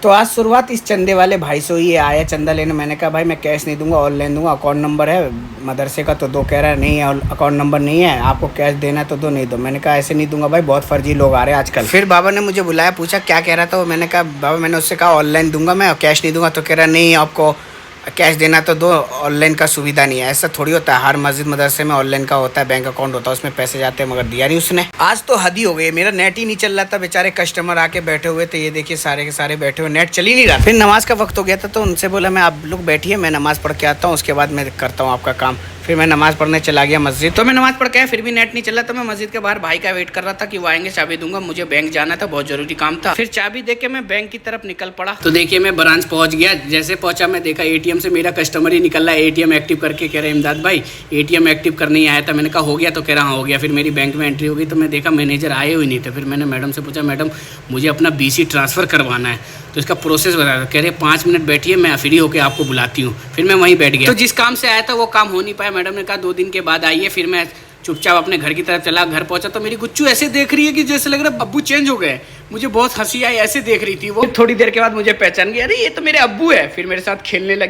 तो आज शुरुआत इस चंदे वाले भाई से हुई है। आया चंदा लेने, मैंने कहा भाई मैं कैश नहीं दूंगा, ऑनलाइन दूंगा, अकाउंट नंबर है मदरसे का तो दो। कह रहा है नहीं है, अकाउंट नंबर नहीं है, आपको कैश देना है तो दो, नहीं दो। मैंने कहा ऐसे नहीं दूंगा भाई, बहुत फर्जी लोग आ रहे हैं आजकल। फिर बाबा ने मुझे बुलाया, पूछा क्या कह रहा था वो। मैंने कहा बाबा, मैंने उससे कहा ऑनलाइन दूंगा मैं, कैश नहीं दूंगा। तो कह रहा नहीं, आपको कैश देना तो दो, ऑनलाइन का सुविधा नहीं है। ऐसा थोड़ी होता है, हर मस्जिद मदरसे में ऑनलाइन का होता है, बैंक अकाउंट होता है, उसमें पैसे जाते हैं, मगर दिया नहीं उसने। आज तो हद ही हो गई, मेरा नेट ही नहीं चल रहा था, बेचारे कस्टमर आके बैठे हुए थे, ये देखिए सारे के सारे बैठे हुए, नेट चल ही नहीं रहा। फिर नमाज का वक्त हो गया था तो उनसे बोला मैं आप लोग बैठिए, मैं नमाज पढ़ के आता हूँ, उसके बाद मैं करता हूँ आपका काम। फिर मैं नमाज पढ़ने चला गया मस्जिद। तो मैं नमाज पढ़ के आया, फिर भी नेट नहीं चल रहा था। मैं मस्जिद के बाहर भाई का वेट कर रहा था कि वो आएंगे, चाबी दूंगा, मुझे बैंक जाना था, बहुत जरूरी काम था। फिर चाबी देके मैं बैंक की तरफ निकल पड़ा। तो देखिए मैं ब्रांच पहुंच गया। जैसे पहुंचा मैं देखा एटीएम से मेरा कस्टमर ही निकल रहा है, एटीएम एक्टिव करके। कह रहे इमदाद भाई एटीएम एक्टिव करने ही आया था। मैंने कहा हो गया? तो कह रहा हाँ हो गया। फिर मेरी बैंक में एंट्री हो गई तो मैं देखा मैनेजर आए हुए नहीं थे। फिर मैंने मैडम से पूछा मैडम मुझे अपना बीसी ट्रांसफ़र करवाना है, तो इसका प्रोसेस बता दो। कह रहे 5 मिनट बैठिए, मैं फ्री होकर आपको बुलाती हूँ। फिर मैं वहीं बैठ गया। तो जिस काम से आया था वो काम हो नहीं पाया। मैडम ने कहा 2 दिन के बाद आइए। फिर मैं चुपचाप अपने घर की तरफ चला। घर पहुंचा तो मेरी गुच्चू ऐसे देख रही है कि जैसे लग रहा है अब्बू चेंज हो गए। मुझे बहुत हंसी आई, ऐसे देख रही थी वो। थोड़ी देर के बाद मुझे पहचान गया, अरे ये तो मेरे अब्बू है। फिर मेरे साथ खेलने लगी।